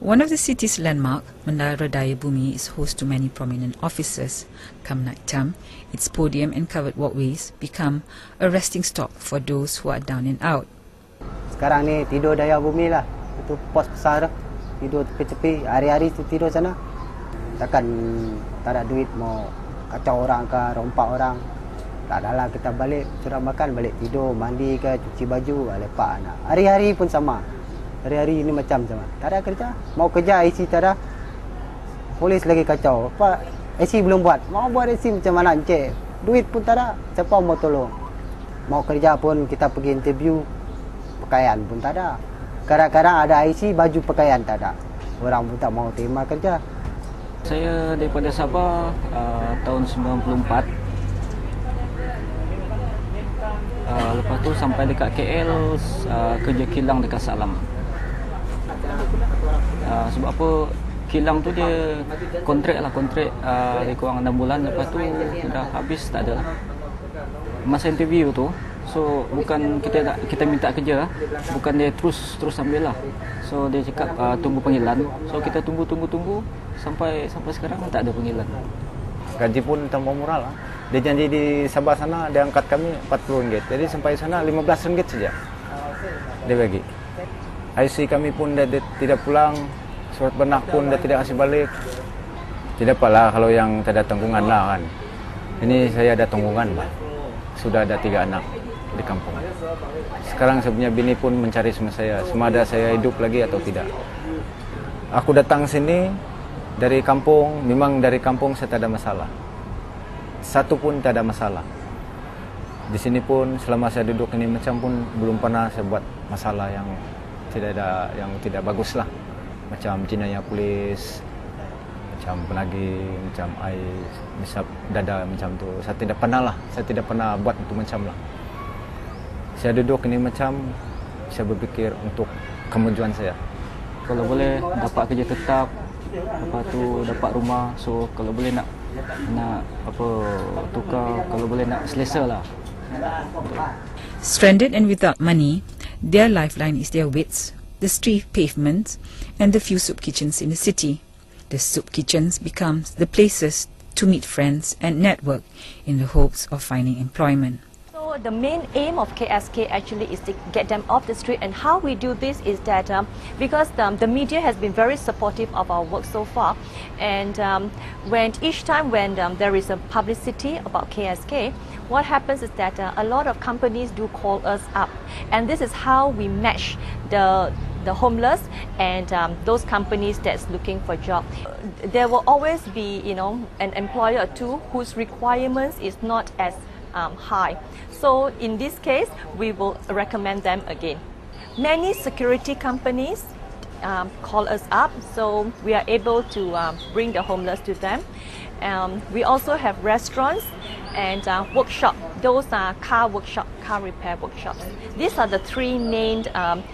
One of the city's landmark, Menara Daya Bumi, is host to many prominent officers. Come night time, its podium and covered walkways become a resting stop for those who are down and out. Sekarang ni tidur Daya Bumi lah. Itu pos besar, tidur tepi-tepi, hari-hari tidur sana. Takkan tak ada duit mau kacau orang ke, rompak orang. Tak adalah, kita balik, sudah makan, balik tidur, mandi ke, cuci baju, lepak anak. Hari-hari pun sama. Hari-hari ini macam sama. Tak ada kerja. Mau kerja IC tak ada. Polis lagi kacau. Apa IC belum buat. Mau buat IC macam mana encik. Duit pun tak ada. Siapa mau tolong. Mau kerja pun kita pergi interview. Pakaian pun tak ada. Kadang-kadang ada IC baju pakaian tak ada. Orang pun tak mau terima kerja. Saya daripada Sabah tahun 94. Lepas tu sampai dekat KL kerja kilang dekat Salam. Sebab apa, kilang tu dia kontrak lebih kurang 6 bulan. Lepas tu dah habis, tak ada lah. Masa interview tu, so bukan kita minta kerja, bukan dia terus ambil lah. So dia cakap tunggu panggilan. So kita tunggu sampai sekarang tak ada panggilan. Gaji pun tambah murah lah. Dia janji di Sabah sana dia angkat kami RM40. Jadi sampai sana RM15 saja dia bagi. IC kami pun dah tidak pulang, surat benak pun dah tidak kasih balik. Tidak apalah kalau yang tak ada tanggungan lah kan. Ini saya ada tanggungan lah. Sudah ada 3 anak di kampung. Sekarang saya punya bini pun mencari sama saya, sama ada saya hidup lagi atau tidak. Aku datang sini dari kampung, memang dari kampung saya tak ada masalah. Satu pun tak ada masalah. Di sini pun selama saya duduk ini macam pun belum pernah saya buat masalah yang tidak bagus lah. Macam jinayah polis, macam penagih, macam misap dada macam tu. Saya tidak pernah buat itu macam lah. Saya duduk ini macam saya berfikir untuk kemajuan saya. Kalau boleh dapat kerja tetap, lepas tu dapat rumah, so kalau boleh nak tukar, kalau boleh nak selesa lah. Stranded and without money, their lifeline is their wits, the street pavements, and the few soup kitchens in the city. The soup kitchens becomes the places to meet friends and network in the hopes of finding employment. So the main aim of KSK actually is to get them off the street, and how we do this is that because the media has been very supportive of our work so far, and each time there is a publicity about KSK, what happens is that a lot of companies do call us up, and this is how we match the homeless and those companies that's looking for job. There will always be, an employer or two whose requirements is not as high. So in this case, we will recommend them again. Many security companies call us up, so we are able to bring the homeless to them. We also have restaurants and workshop. Those are car repair workshops. These are the 3 main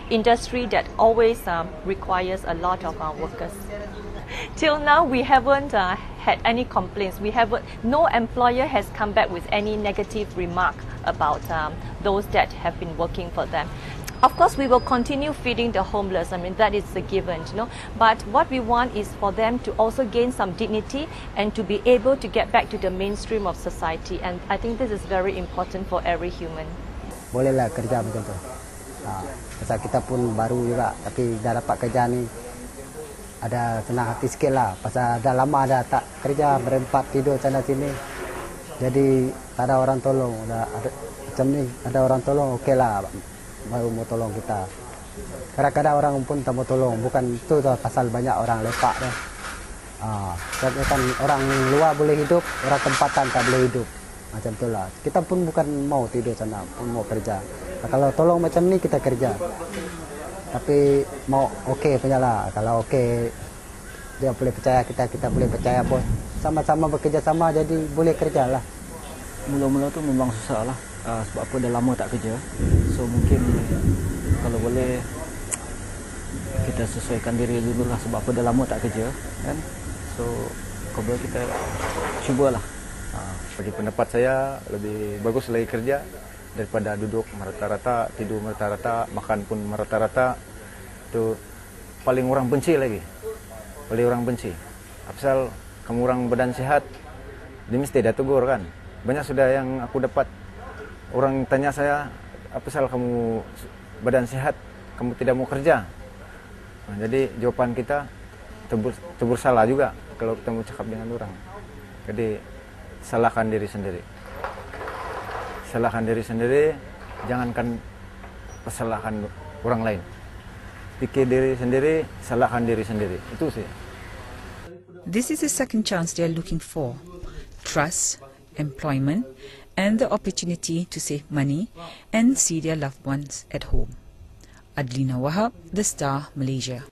industry that always requires a lot of our workers. Till now, we haven't had any complaints. No employer has come back with any negative remark about those that have been working for them. Of course, we will continue feeding the homeless. I mean, that is a given, But what we want is for them to also gain some dignity and to be able to get back to the mainstream of society. And I think this is very important for every human. Bolehlah kerja macam tu. Pasal kita pun baru juga, tapi dah dapat kerja ni ada senang hati sikit lah. Pasal dah lama dah tak kerja, berempat tidur sana sini. Jadi tak ada orang tolong. Macam ni, ada orang tolong, okey lah. Baru mau tolong kita. Kadang-kadang orang pun tak mau tolong. Bukan itu pasal banyak orang lepak dah. Kan orang luar boleh hidup, orang tempatan tak boleh hidup. Macam itulah. Kita pun bukan mau tidur sana, pun mau kerja. Kalau tolong macam ni kita kerja. Tapi mau okey punya lah. Kalau okey dia boleh percaya kita boleh percaya pun. Sama-sama bekerja sama, jadi boleh kerja lah. Mula-mula tu memang susah lah. Sebab apa dah lama tak kerja. So mungkin kalau boleh kita sesuaikan diri dulu lah, sebab apa dah lama tak kerja kan. So kalau boleh kita cubalah. Bagi pendapat saya lebih bagus lagi kerja daripada duduk merata-rata, tidur merata-rata, makan pun merata-rata. Itu paling orang benci lagi. Paling orang benci. Apasal kamu orang badan sehat, dia mesti ada tegur kan. Banyak sudah yang aku dapat, orang tanya saya, apasal kamu badan sehat, kamu tidak mau kerja. Nah, jadi jawaban kita tegur salah juga kalau kita mau cakap dengan orang. Jadi salahkan diri sendiri. Salahkan diri sendiri, jangankan salahkan orang lain. Pikir diri sendiri, salahkan diri sendiri. Itu sih. This is the second chance they are looking for: trust, employment, and the opportunity to save money and see their loved ones at home. Adlina Wahab, The Star, Malaysia.